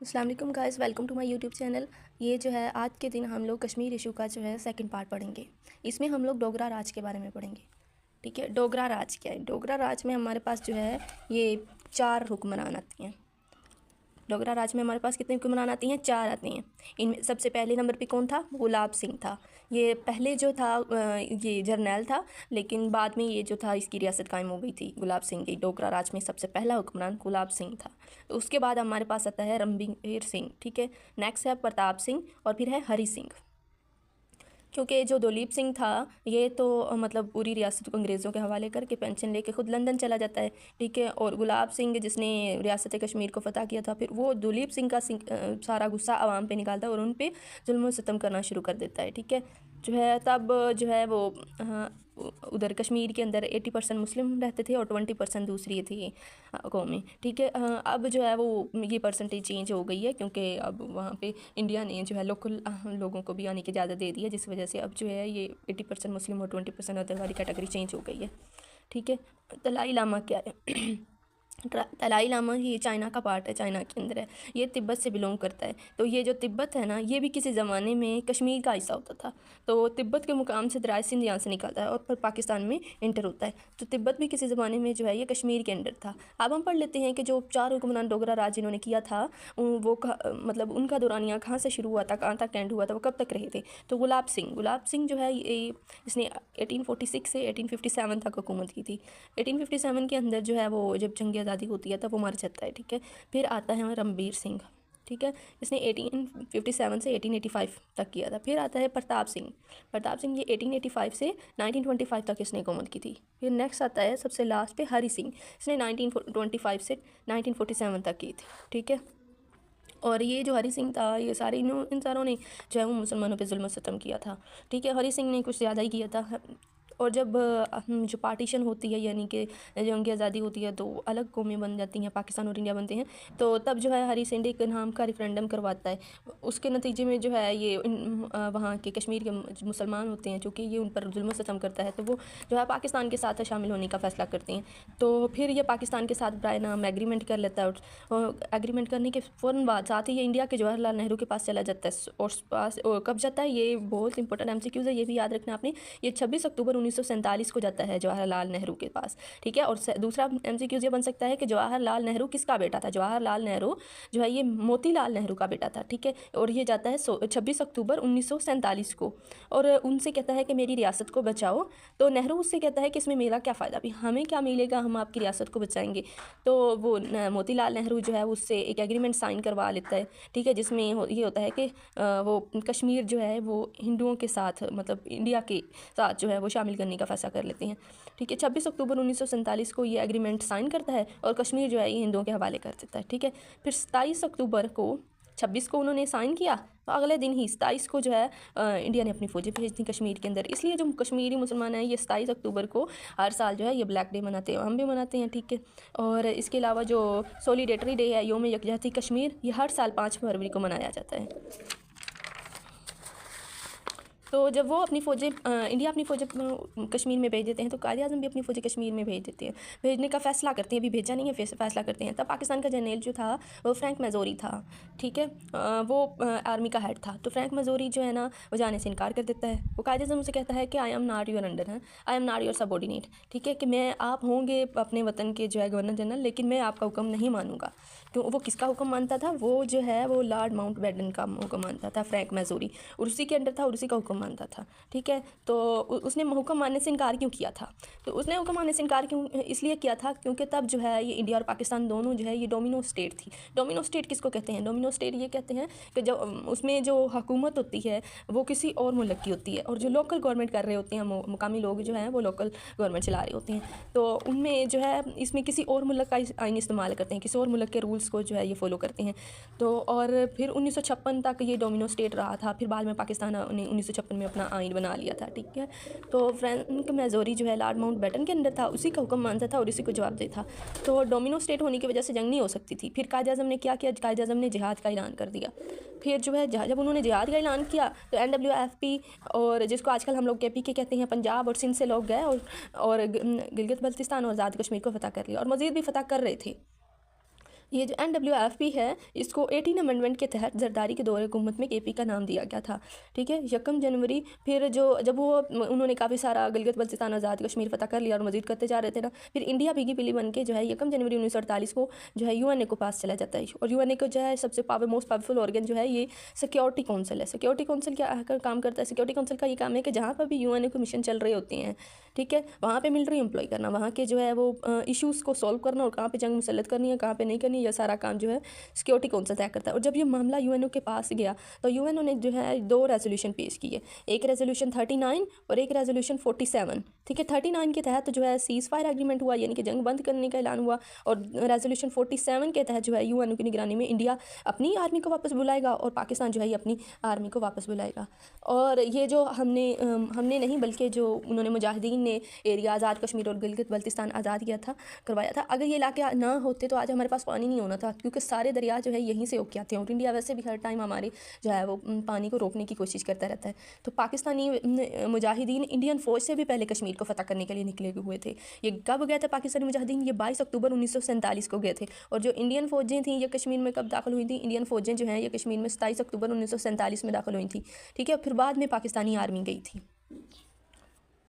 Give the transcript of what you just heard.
अस्सलाम वालेकुम guys, welcome to my YouTube channel. ये जो है आज के दिन हम लोग कश्मीर इशू का जो है सेकंड पार्ट पढ़ेंगे। इसमें हम लोग डोगरा राज के बारे में पढ़ेंगे। ठीक है, डोगरा राज क्या है? डोगरा राज में हमारे पास जो है ये 4 हुक्मरान आती हैं। डोगरा राज में हमारे पास कितने हुक्मरान आती हैं? 4 आती हैं। इनमें सबसे पहले नंबर पे कौन था? गुलाब सिंह था। ये पहले जो था ये जर्नैल था, लेकिन बाद में ये जो था इसकी रियासत कायम हो गई थी गुलाब सिंह की। डोगरा राज में सबसे पहला हुक्मरान गुलाब सिंह था। तो उसके बाद हमारे पास आता है रणबीर सिंह। ठीक है, नेक्स्ट है प्रताप सिंह और फिर है हरी सिंह। क्योंकि जो दलीप सिंह था ये तो मतलब पूरी रियासत को अंग्रेज़ों के हवाले करके पेंशन लेके खुद लंदन चला जाता है। ठीक है, और गुलाब सिंह जिसने रियासत कश्मीर को फ़तह किया था, फिर वो दलीप सिंह का सारा गुस्सा आवाम पे निकालता है और उन पे जुल्म सितम करना शुरू कर देता है। ठीक है, जो है तब जो है वो उधर कश्मीर के अंदर 80% मुस्लिम रहते थे और 20% दूसरी थी कौमें। ठीक है, अब जो है वो ये परसेंटेज चेंज हो गई है, क्योंकि अब वहाँ पे इंडिया ने जो है लोकल लोगों को भी आने की इजाज़त दे दी है, जिस वजह से अब जो है ये 80% मुस्लिम और 20% अदर वाली कैटेगरी चेंज हो गई है। ठीक है, दलाई लामा क्या है? दलाई लामा ये चाइना का पार्ट है, चाइना के अंदर है। ये तिब्बत से बिलोंग करता है। तो ये जो तिब्बत है ना, ये भी किसी ज़माने में कश्मीर का हिस्सा होता था। तो तिब्बत के मुकाम से दराज सिंध यहाँ से निकलता है और फिर पाकिस्तान में इंटर होता है। तो तिब्बत भी किसी ज़माने में जो है ये कश्मीर के अंडर था। अब हम पढ़ लेते हैं कि जो 4 हुक्मरान डोगरा राज जिन्होंने किया था वो मतलब उनका दौरानिया कहाँ से शुरू हुआ था, कहाँ तक एंड हुआ था, वो कब तक रहे थे। तो गुलाब सिंह जो है ये इसने 1846 से 1857 तक हुकूमत की थी। 1857 के अंदर जो है वो जब जंग आज़ादी होती है तब वो मर जाता है। ठीक है, फिर आता है रणबीर सिंह। ठीक है, इसने 1857 से 1885 तक किया था। फिर आता है प्रताप सिंह ये 1885 से 1925 तक इसने हुकूमत की थी। फिर नेक्स्ट आता है सबसे लास्ट पे हरी सिंह, इसने 1925 से 1947 तक की थी। ठीक है, और ये जो हरी सिंह था ये सारे इन सारों ने जो है वो मुसलमानों पे जुल्म सितम किया था। ठीक है, हरी सिंह ने कुछ ज़्यादा ही किया था। और जब जो पार्टीशन होती है, यानी कि जंग आज़ादी होती है, तो अलग कौमें बन जाती हैं, पाकिस्तान और इंडिया बनते हैं। तो तब जो है हरी सिंह एक नाम का रेफरेंडम करवाता है। उसके नतीजे में जो है ये वहाँ के कश्मीर के मुसलमान होते हैं, चूँकि ये उन पर जुल्म सितम करता है, तो वो जो है पाकिस्तान के साथ शामिल होने का फ़ैसला करते हैं। तो फिर ये पाकिस्तान के साथ बराए नाम एग्रीमेंट कर लेता है और एग्रीमेंट करने के फ़ौरन बाद साथ ही ये इंडिया के जवाहरलाल नेहरू के पास चला जाता है। और कब जाता है, ये बहुत इंपॉर्टेंट MCQs है, ये भी याद रखना आपने। ये 26 अक्टूबर 1947 को जाता है जवाहरलाल नेहरू के पास। ठीक है, और दूसरा MCQs ये बन सकता है कि जवाहरलाल नेहरू किसका बेटा था? जवाहरलाल नेहरू जो है ये मोतीलाल नेहरू का बेटा था। ठीक है, और ये जाता है 26 अक्टूबर 1947 को, और उनसे कहता है कि मेरी रियासत को बचाओ। तो नेहरू उससे कहता है कि इसमें मेरा क्या फ़ायदा, भी हमें क्या मिलेगा, हम आपकी रियासत को बचाएंगे। तो वो मोतीलाल नेहरू जो है उससे एक एग्रीमेंट साइन करवा लेता है। ठीक है, जिसमें ये होता है कि वो कश्मीर जो है वो हिंदुओं के साथ, मतलब इंडिया के साथ जो है वो शामिल करने का फैसला कर लेते हैं। ठीक है, 26 अक्टूबर 1947 को ये एग्रीमेंट साइन करता है और कश्मीर जो है ये हिंदुओं के हवाले कर देता है। ठीक है, फिर 27 अक्टूबर को, 26 को उन्होंने साइन किया, तो अगले दिन ही 27 को जो है इंडिया ने अपनी फ़ौजें भेज दी कश्मीर के अंदर। इसलिए जो कश्मीरी मुसलमान हैं ये 27 अक्टूबर को हर साल जो है ये ब्लैक डे मनाते हैं, हम भी मनाते हैं। ठीक है, और इसके अलावा जो सोलिडेटरी डे है, योम यकजहती कश्मीर, ये हर साल 5 फरवरी को मनाया जाता है। तो जब वो अपनी फ़ौजें इंडिया अपनी फ़ौजें कश्मीर में भेज देते हैं, तो कायद आज़म भी अपनी फ़ौजें कश्मीर में भेज देते हैं, भेजने का फ़ैसला करते हैं। अभी भेजा नहीं है, फ़ैसला करते हैं। तब पाकिस्तान का जनरल जो था वो फ्रैंक मैजोरी था। ठीक है, वो आर्मी का हेड था। तो फ्रैंक मैजोरी जो है ना वो जाने से इनकार कर देता है। वो कायद आज़म से कहता है कि I am not your under है, I am not your subordinate. ठीक है, कि मैं, आप होंगे अपने वतन के जो है गवर्नर जनरल, लेकिन मैं आपका हुक्म नहीं मानूंगा। क्यों? वो किसका हुक्म मानता था? वो जो है वो लॉर्ड माउंटबेटन का हुक्म मानता था, फ्रैंक मैजोरी, और उसी के अंडर था और उसी का हुक्म मानता था। ठीक है, तो उसने हुक्म मानने से इनकार क्यों किया था? तो उसने हुक्म मानने से इनकार क्यों इसलिए किया था क्योंकि तब जो है ये इंडिया और पाकिस्तान दोनों जो है ये डोमिनो स्टेट थी। डोमिनो स्टेट किसको कहते हैं? डोमिनो स्टेट ये कहते हैं कि जब उसमें जो हुकूमत होती है वो किसी और मुल्क की होती है, और जो लोकल गवर्नमेंट कर रहे होते हैं, मुकामी लोग जो हैं वो लोकल गवर्नमेंट चला रहे होते हैं। तो उनमें जो है इसमें किसी और मुल्क का आइन इस्तेमाल करते हैं, किसी और मुल्क के रूल्स को जो है ये फॉलो करते हैं। तो और फिर 1956 तक ये डोमिनो स्टेट रहा था। फिर बाद में पाकिस्तान ने 1956 में अपना आइन बना लिया था। ठीक है, तो फ्रैंक मैजोरी जो है लॉर्ड माउंटबेटन के अंदर था, उसी का हुक्म मानता था और उसी को जवाब देता था। तो डोमिनो स्टेट होने की वजह से जंग नहीं हो सकती थी। फिर कायद आज़म ने क्या किया? कायद आज़म ने जिहाद का ऐलान कर दिया। फिर जो है जब उन्होंने जिहाद का ऐलान किया तो NWFP, और जिसको आजकल हम लोग KPK कहते हैं, पंजाब और सिंध से लोग गए और गिलगित बल्तिस्तान और आज़ाद कश्मीर को फ़तह कर लिया, और मज़ीद भी फ़तह कर रहे थे। ये जो NWFP है इसको 18 अमेंडमेंट के तहत जरदारी के दौरे हुकूमत में KP का नाम दिया गया था। ठीक है, 1 जनवरी फिर जो जब वो उन्होंने काफ़ी सारा गिलगित बल्तिस्तान आज़ाद कश्मीर फतह कर लिया और मजीद करते जा रहे थे ना, फिर इंडिया भीगी पिली बन के जो है 1 जनवरी 1948 को जो है UNA को पास चला जाता है। और UNA को जो है सबसे मोस्ट पावरफुल ऑर्गन जो है ये सिक्योरिटी काउंसिल है। सिक्योरिटी काउंसिल क्या काम करता है? सिक्योरिटी काउंसिल का ये काम है कि जहाँ पर भी UNA को मिशन चल रहे होते हैं, ठीक है, वहाँ पे मिलिट्री एम्प्लॉय करना, वहाँ के जो है वो इश्यूज़ को सॉल्व करना और कहाँ पे जंग मुसल्लत करनी है, कहाँ पे नहीं करनी है, यह सारा काम जो है सिक्योरिटी काउंसिल तय करता है। और जब ये मामला UNO के पास गया तो UNO ने जो है 2 रेजोल्यूशन पेश किए, एक रेजोल्यूशन 39 और एक रेजोल्यूशन 47। ठीक है, 39 के तहत जो है सीज़ फायर एग्रीमेंट हुआ, यानी कि जंग बंद करने का ऐलान हुआ। और रेजोल्यूशन 47 के तहत जो है UNO की निगरानी में इंडिया अपनी आर्मी को वापस बुलाएगा और पाकिस्तान जो है अपनी आर्मी को वापस बुलाएगा। और ये जो हमने नहीं बल्कि जो उन्होंने मुजाहिदीन ने एरिया आज़ाद कश्मीर और गिलगित बल्तिस्तान आज़ाद किया था, करवाया था, अगर ये इलाके ना होते तो आज हमारे पास पानी नहीं होना था, क्योंकि सारे दरिया जो है यहीं से होके आते हैं। और इंडिया वैसे भी हर टाइम हमारे जो है वो पानी को रोकने की कोशिश करता रहता है। तो पाकिस्तानी मुजाहिदीन इंडियन फ़ौज से भी पहले कश्मीर को फ़तह करने के लिए निकले हुए थे। ये कब गए थे पाकिस्तानी मुजाहिदीन? ये 22 अक्टूबर 1947 को गए थे। और जो इंडियन फ़ौजें थी ये कश्मीर में कब दाखिल हुई थी? इंडियन फ़ौजें जो हैं ये कश्मीर में 27 अक्टूबर 1947 में दाखिल हुई थी। ठीक है, फिर बाद में पाकिस्तानी आर्मी गई थी।